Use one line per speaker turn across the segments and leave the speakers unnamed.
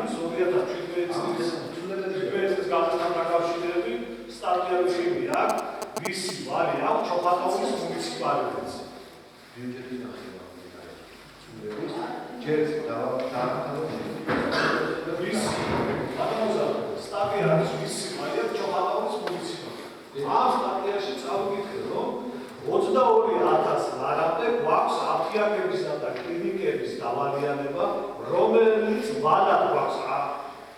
არის 2017 წლის გამოსთან დაკავშირებით სტატია რეჟიმი აქვს, ვისი ვარი აქვს ჩოხატაურის მუნიციპალიტეტს.
ბიუჯეტის ნახევა. ჯერს
ვისი სტატია არის ვისი ვარი აქვს ჩოხატაურის მუნიციპალიტეტს. ამ სტატიაში წავიკითხე, რომ 22,000 ლარამდე გვაქვს აფთიაქებისა და კლინიკების დავალიანება, რომელიც ვალად გვაქვს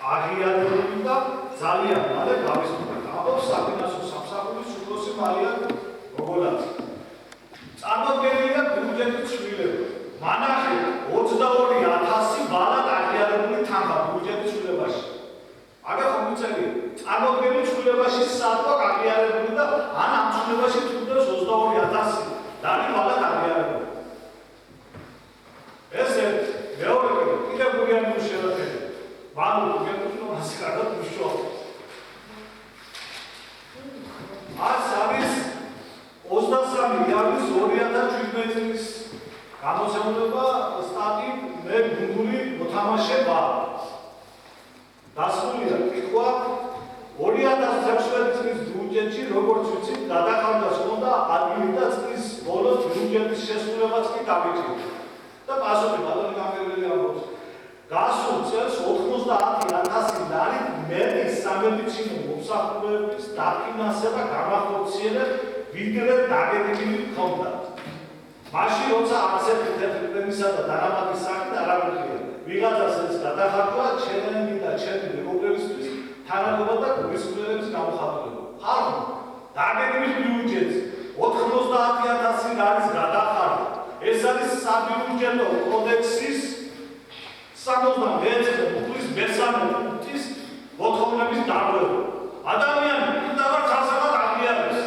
აღიარებული და ძალიან მალე გავისწრება. ამბობს საფინანსო სამსახურის უფროსი მარია გოგოლაძე. წარმოდგენილია ბიუჯეტის ცვლილება. მანახი 22,000 ვალად აღიარებული თანხა ბიუჯეტის ცვლილებაში. აგერ ხომ მიწერია წარმოდგენილი ცვლილებაში საერთოდ აღიარებული და ან ამ ცვლილებაში თუნდაც 22,000 ლარი ვალად აღიარებული. ესე მეორე კიდევ გუგიანის შეერთება. მანუ გუგიანის ნომას კარგად მუშაობს. ას არის 23 იანვრის 2017 წლის გამოსაუბრება სტატი მე გუნდური მოთამაშე ვარ. დასრულია კითხვა 2016 წლის ბიუჯეტში როგორც ვიცით გადახარდა სკონდა ადგილი და წლის ბოლოს ბიუჯეტის შესრულებაც კი დაგიჭირდა. და პასუხი ბატონი გამგებელი ამბობს გასულ წელს 90,000 ლარი მედის სამედიცინო მომსახურების დაფინანსება გამახორციელებს ვიდრე დაგეგმილი ჰქონდა. მაშინ როცა არცერთი თეთრპრემისა და დანამატის საქმე არ აღიქვია. ვიღაცას ეს გადახარდა ჩემი და ჩემი მეგობრებისთვის თანადობა და გულისხმობების გამოხატულება. ხალხო დაგეგმილი ბიუჯეტს 90,000 ლარის გადახარდა. ეს არის საბიუჯეტო კოდექსის 61 პუნქტის მესამე პუნქტის მოთხოვნების დაბლობა. ადამიანი პირდაპირ სასამართლოდ აღიარებს.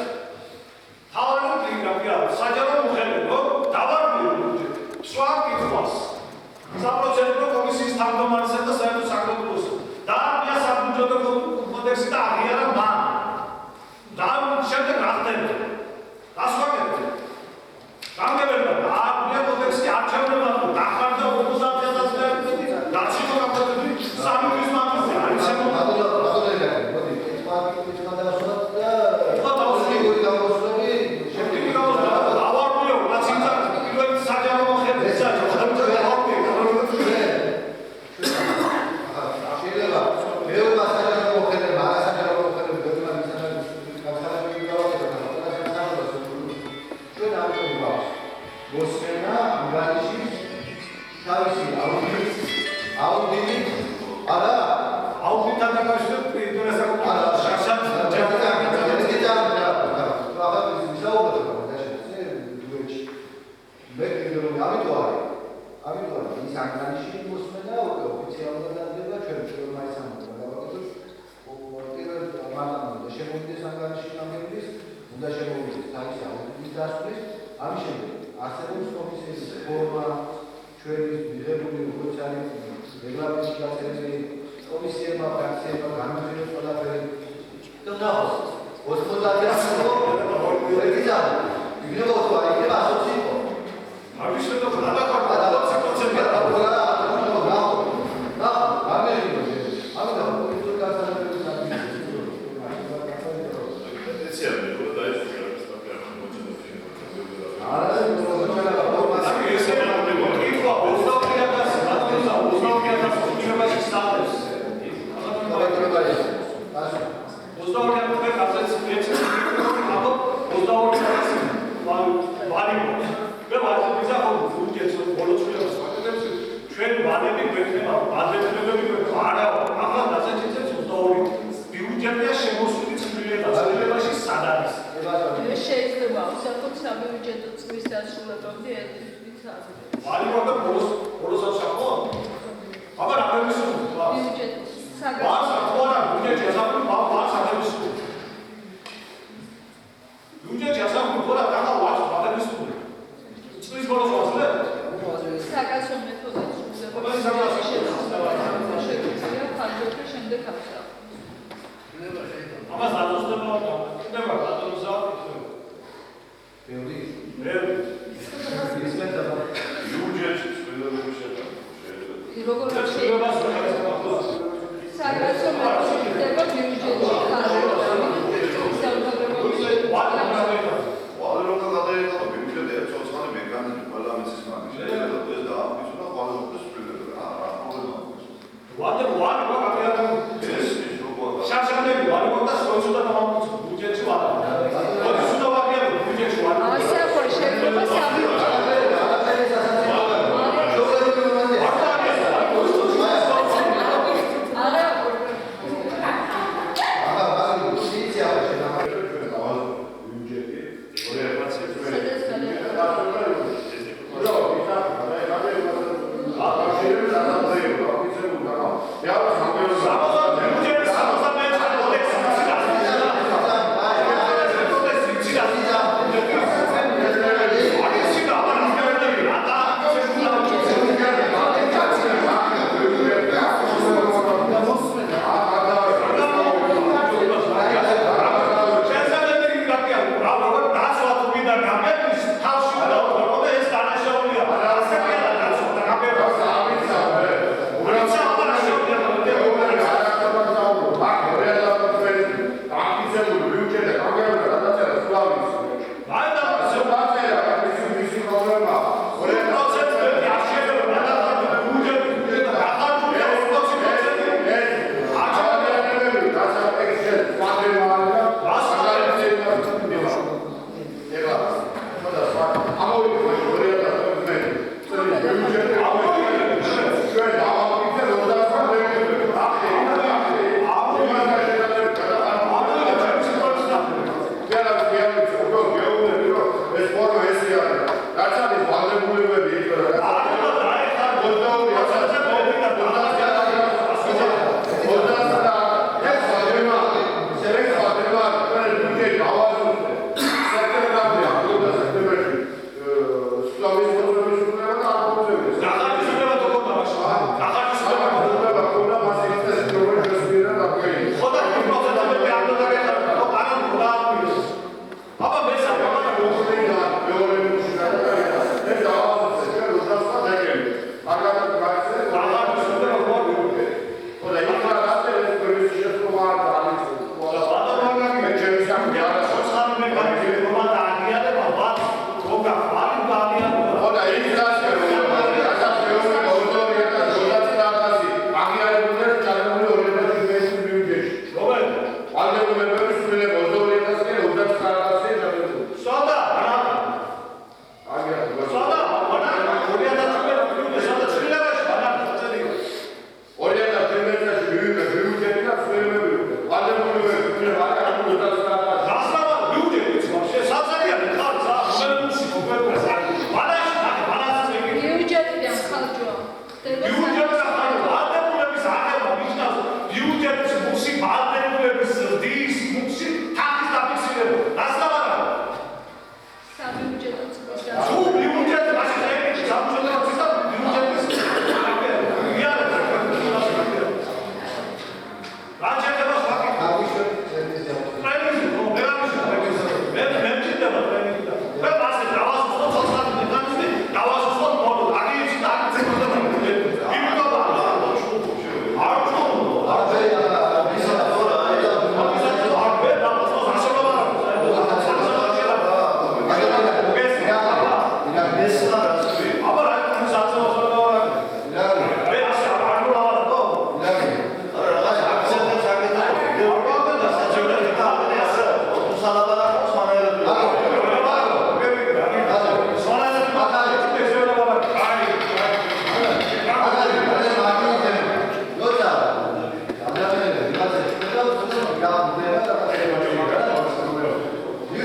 თავარი პრინციპია საჯარო მოხელება დავარბია ბიუჯეტი. სხვა კითხვას. საპროცედურო კომისიის თავმჯდომარესა და საერთო საკრებულოს დაარბია საბიუჯეტო კოდექსი და აღიარა მან. და შემდეგ რა ხდება? გასვაგებთ. გამგებელმა დაარბია კოდექსი არჩევნებმა დახარდა 50,000 ლარი და არჩევნო კოდექსი 3 თვის მანძილზე არის შემოღებული.
როგორ შეიძლება
ბიუჯეტი